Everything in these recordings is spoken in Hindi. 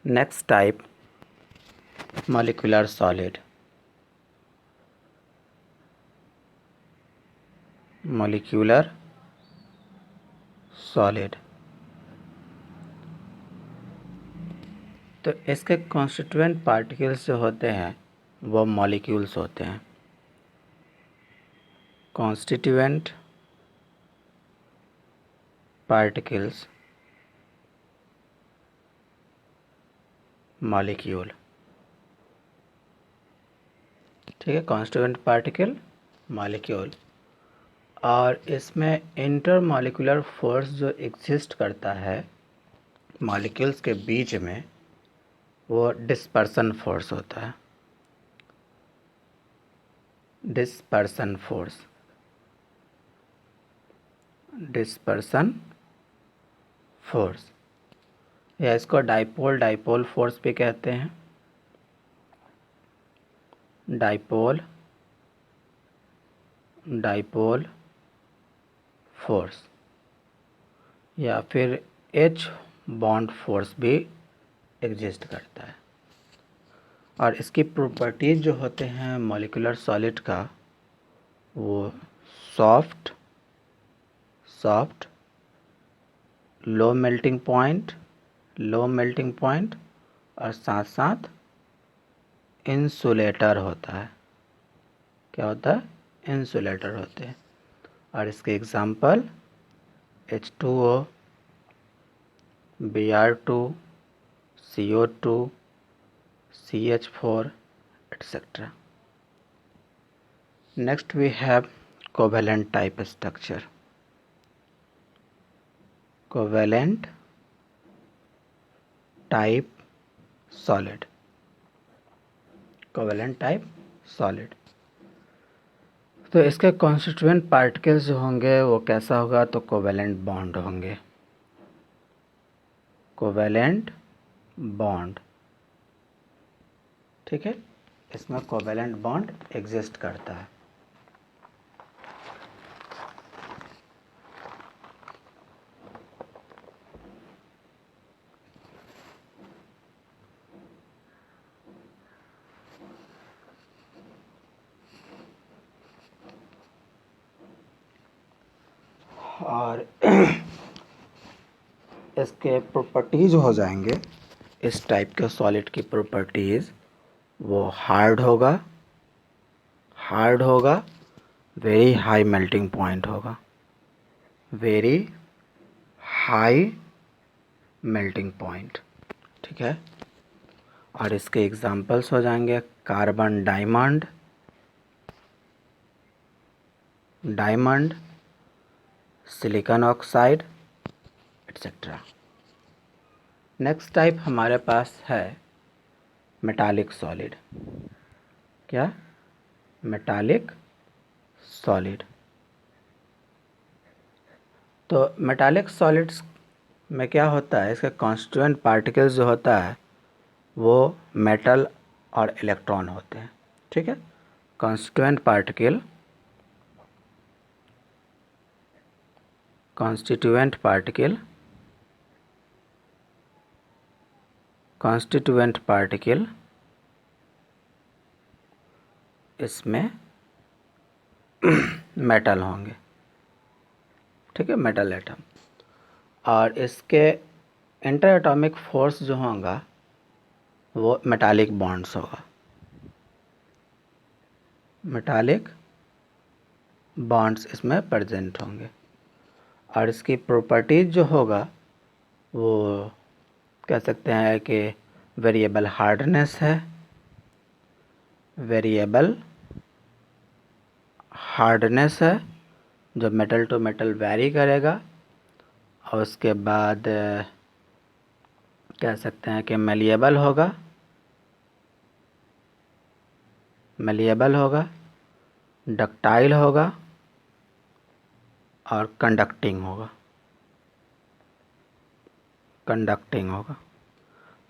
Next type, molecular solid. Molecular solid. तो इसके कॉन्स्टिट्यूएंट पार्टिकल्स जो होते हैं वो मॉलिक्यूल्स होते हैं. Constituent particles molecule. ठीक है, कॉन्स्टिट्यूएंट पार्टिकल मॉलिक्यूल. और इसमें इंटरमॉलिक्यूलर फोर्स जो एग्जिस्ट करता है मॉलिक्यूल्स के बीच में वो डिस्पर्सन फोर्स होता है. Dispersion force. डिस्पर्सन फोर्स या इसको डाइपोल फोर्स भी कहते हैं. डाइपोल फोर्स या फिर एच बॉन्ड फोर्स भी एग्जिस्ट करता है. और इसकी प्रॉपर्टीज़ जो होते हैं मॉलिक्यूलर सॉलिड का वो सॉफ्ट लो मेल्टिंग पॉइंट और साथ साथ इंसुलेटर होता है. क्या होता है? इंसुलेटर होते हैं. और इसके example H2O, Br2, CO2, CH4, etc. Next we have covalent type structure. Covalent type solid. Covalent type solid. तो इसके कॉन्स्टिट्यूएंट पार्टिकल्स जो होंगे वो कैसा होगा? तो कोवेलेंट बॉन्ड होंगे. Covalent bond. ठीक है, इसमें कोवेलेंट बॉन्ड एग्जिस्ट करता है. और इसके प्रॉपर्टीज़ हो जाएंगे इस टाइप के सॉलिड की प्रॉपर्टीज़. वो हार्ड होगा, वेरी हाई मेल्टिंग पॉइंट होगा. Very high melting point. ठीक है, और इसके एग्जांपल्स हो जाएंगे carbon diamond, silicon oxide, etcetera. Next type हमारे पास है मेटालिक सॉलिड. क्या? Metallic solid. तो मेटालिक सॉलिड्स में क्या होता है? इसका कॉन्स्टिट्यूएंट पार्टिकल्स जो होता है वो मेटल और इलेक्ट्रॉन होते हैं. ठीक है, कॉन्स्टिट्यूएंट पार्टिकल इसमें मेटल होंगे. ठीक है, मेटल एटम. और इसके इंटर एटॉमिक फोर्स जो होगा वो मेटालिक बॉन्ड्स होगा. मेटालिक बॉन्ड्स इसमें प्रेजेंट होंगे. और इसकी प्रॉपर्टीज जो होगा वो कह सकते हैं कि वेरिएबल हार्डनेस है. वेरिएबल हार्डनेस है जो मेटल टू मेटल वैरी करेगा. और उसके बाद कह सकते हैं कि मेलिएबल होगा, डक्टाइल होगा और कंडक्टिंग होगा.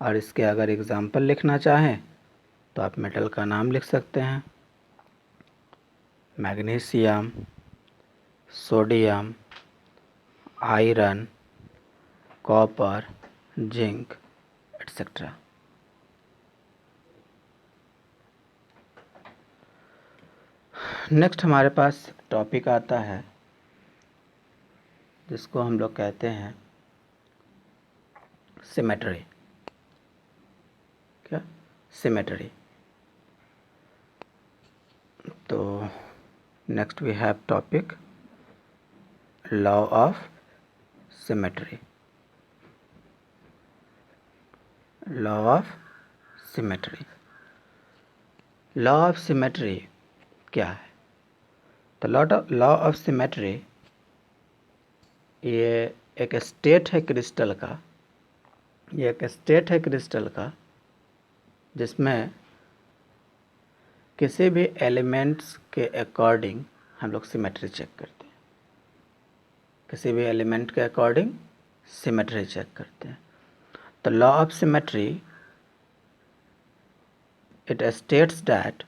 और इसके अगर एग्जांपल लिखना चाहें तो आप मेटल का नाम लिख सकते हैं. Magnesium, sodium, iron, copper, zinc, etcetera. Next हमारे पास टॉपिक आता है जिसको हम लोग कहते हैं सिमेट्री। क्या? सिमेट्री। तो next we have topic law of symmetry. Law of symmetry. Law of symmetry क्या है? तो लॉ ऑफ सिमेट्री ये एक स्टेट है क्रिस्टल का, ये एक स्टेट है क्रिस्टल का जिसमें किसी भी एलिमेंट्स के अकॉर्डिंग हम लोग सिमेट्री चेक करते हैं। किसी भी एलिमेंट के अकॉर्डिंग सिमेट्री चेक करते हैं। तो law of symmetry it states that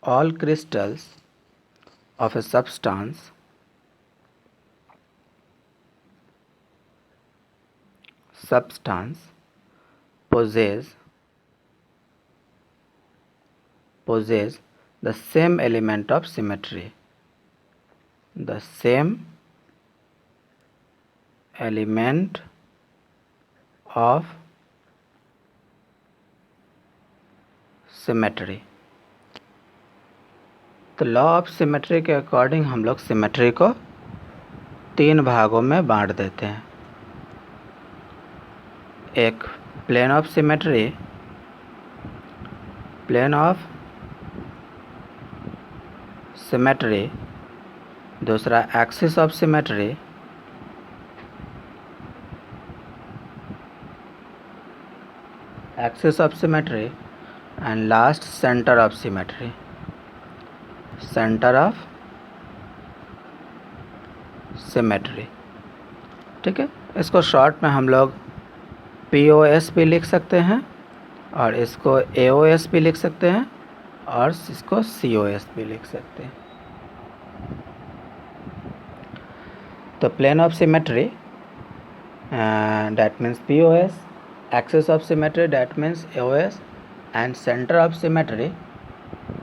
all crystals of a substance possess the same element of symmetry. The same element of symmetry. तो लॉ ऑफ सिमेट्री के अकॉर्डिंग हम लोग सिमेट्री को 3 भागों में बांट देते हैं। एक plane of symmetry, plane of symmetry, दूसरा axis of symmetry, axis of symmetry and last centre of symmetry. Centre of symmetry. ठीक है, इसको शॉर्ट में हम लोग POS भी लिख सकते हैं और इसको AOS भी लिख सकते हैं और इसको COS भी लिख सकते हैं। तो plane of symmetry that means POS, axis of symmetry that means AOS and center of symmetry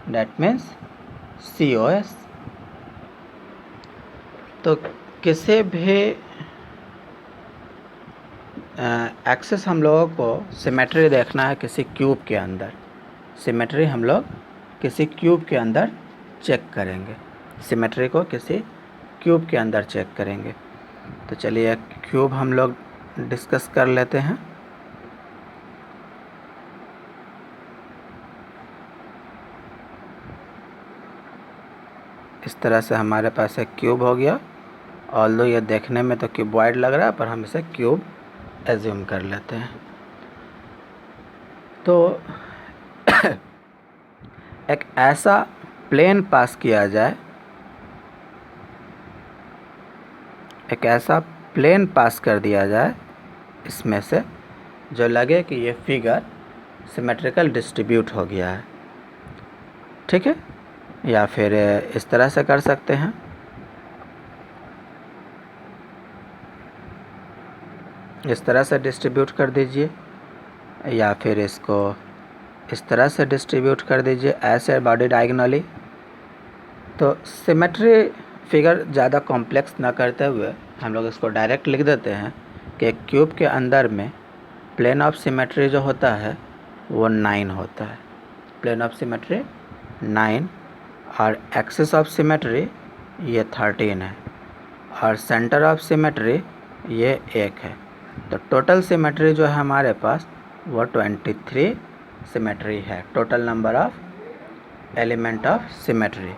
that means COS। तो किसी भी एक्सिस हम लोगों को सिमेट्री देखना है किसी क्यूब के अंदर। सिमेट्री हम लोग किसी क्यूब के अंदर चेक करेंगे, सिमेट्री को किसी क्यूब के अंदर चेक करेंगे। तो चलिए क्यूब हम लोग डिस्कस कर लेते हैं। इस तरह से हमारे पास एक क्यूब हो गया। ऑल्दो ये देखने में तो क्यूबॉइड लग रहा है पर हम इसे क्यूब एज्यूम कर लेते हैं। तो एक ऐसा प्लेन पास किया जाए, एक ऐसा प्लेन पास कर दिया जाए इसमें से जो लगे कि ये फिगर सिमेट्रिकल डिस्ट्रीब्यूट हो गया है। ठीक है, या फिर इस तरह से कर सकते हैं। इस तरह से डिस्ट्रीब्यूट कर दीजिए या फिर इसको इस तरह से डिस्ट्रीब्यूट कर दीजिए ऐसे बॉडी डायगोनली। तो सिमेट्री फिगर ज़्यादा कॉम्प्लेक्स ना करते हुए हम लोग इसको डायरेक्ट लिख देते हैं कि क्यूब के अंदर में प्लेन ऑफ सिमेट्री जो होता है वो 9 होता है। प्लेन ऑफ सिमेट्री 9 और एक्सिस ऑफ सिमेट्री ये 13 है और सेंटर ऑफ सिमेट्री ये 1 है। तो टोटल सिमेट्री जो है हमारे पास वो 23 सिमेट्री है। Total number of element of symmetry,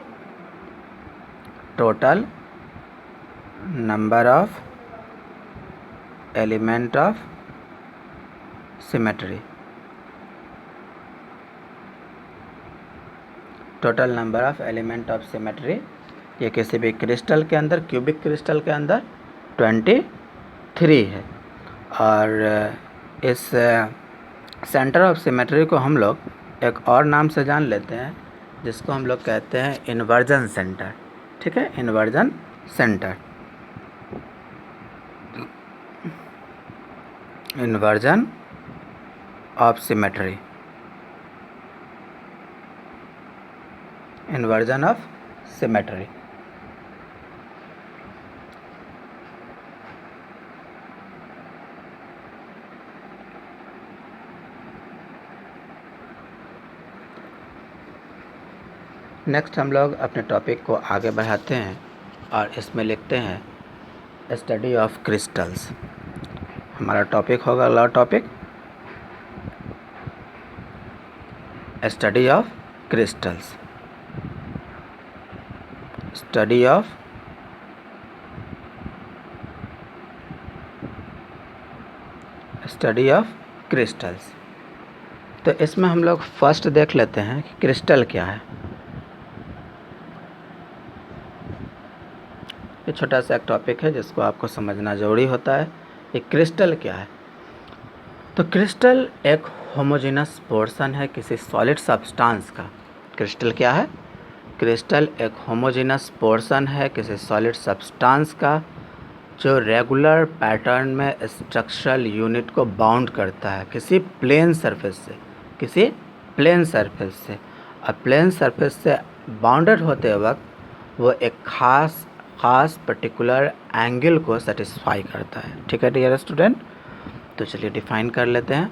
total number of element of symmetry, total number of element of symmetry ये किसी भी क्रिस्टल के अंदर, क्यूबिक क्रिस्टल के अंदर 23 है। और इस सेंटर ऑफ सिमेट्री को हम लोग एक और नाम से जान लेते हैं जिसको हम लोग कहते हैं इन्वर्जन सेंटर। ठीक है, inversion centre, inversion of symmetry. Inversion of symmetry. Next हम लोग अपने टॉपिक को आगे बढ़ाते हैं और इसमें लिखते हैं स्टडी ऑफ क्रिस्टल्स। हमारा टॉपिक होगा अगला topic study of crystals. Study of crystals. तो इसमें हम लोग फर्स्ट देख लेते हैं कि क्रिस्टल क्या है। ये छोटा सा एक टॉपिक है जिसको आपको समझना ज़रूरी होता है। ये क्रिस्टल क्या है? तो क्रिस्टल एक होमोजेनस पोर्शन है किसी सॉलिड सब्सटेंस का। क्रिस्टल क्या है? क्रिस्टल एक होमोजेनस पोर्शन है किसी सॉलिड सब्सटेंस का जो रेगुलर पैटर्न में स्ट्रक्चरल यूनिट को बाउंड करता है किसी प्लेन सरफेस से, और प्लेन सरफेस से बाउंडेड होते वक्त वो एक खास पर्टिकुलर एंगल को सेटिस्फाई करता है। ठीक है डियर स्टूडेंट, तो चलिए डिफाइन कर लेते हैं।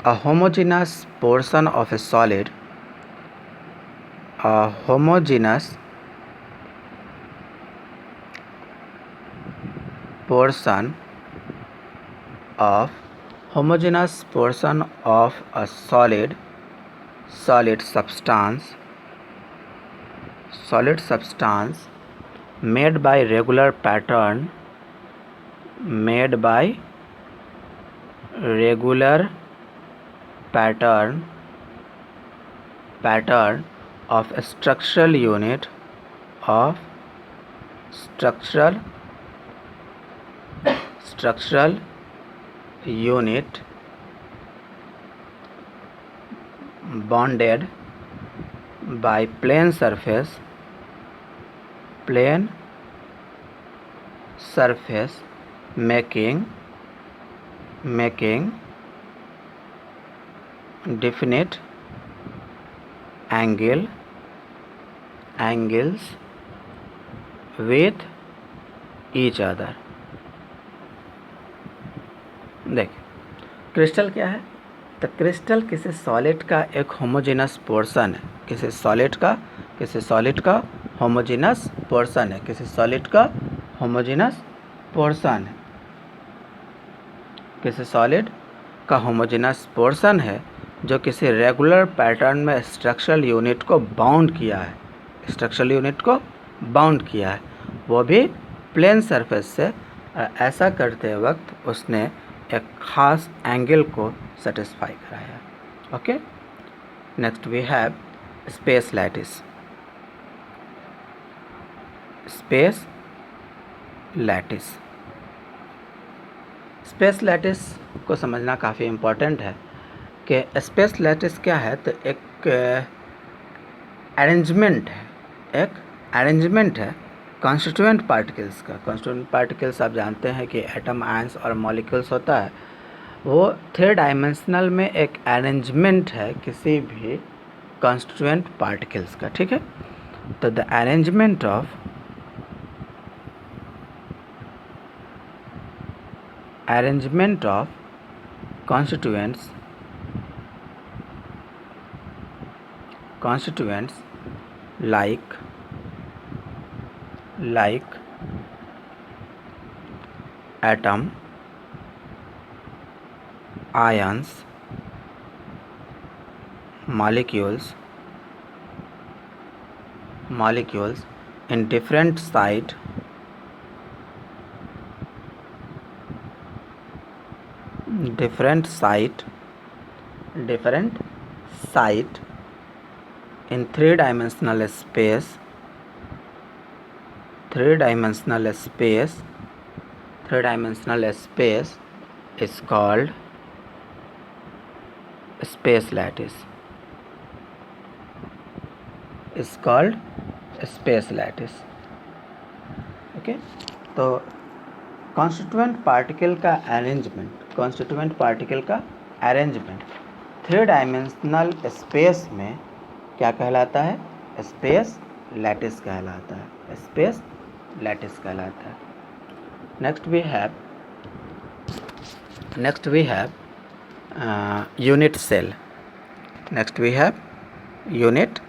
A homogeneous portion of a solid, homogeneous portion of a solid substance made by regular pattern of a structural unit bonded by plane surface making definite angles with each other। देखिए क्रिस्टल क्या है? तो क्रिस्टल किसी सॉलिड का एक होमोजेनस पोर्शन है, किसी सॉलिड का होमोजेनस पोर्शन है, किसी सॉलिड का होमोजेनस पोर्शन है जो किसी रेगुलर पैटर्न में स्ट्रक्चरल यूनिट को बाउंड किया है, वो भी प्लेन सरफेस से। ऐसा करते वक्त उसने एक खास एंगल को सेटिस्फाई कराया। Okay, next we have space lattice. Space lattice को समझना काफ़ी इम्पोर्टेंट है कि स्पेस लैटिस क्या है। तो एक अरेंजमेंट है कॉन्स्टिट्यूएंट पार्टिकल्स का। कॉन्स्टिट्यूएंट पार्टिकल्स आप जानते हैं कि एटम, आयंस और मॉलिक्यूल्स होता है। वो 3 डायमेंशनल में एक अरेंजमेंट है किसी भी कॉन्स्टिट्यूएंट पार्टिकल्स का। ठीक है, तो the arrangement of constituents like atom, ions, molecules in different site in three-dimensional space is called space lattice. Okay, तो कॉन्स्टिट्यूएंट पार्टिकल का अरेंजमेंट थ्री डायमेंशनल स्पेस में क्या कहलाता है? स्पेस लैटिस कहलाता है। स्पेस लैटिस कहलाता है। Next we have unit cell. Next we have unit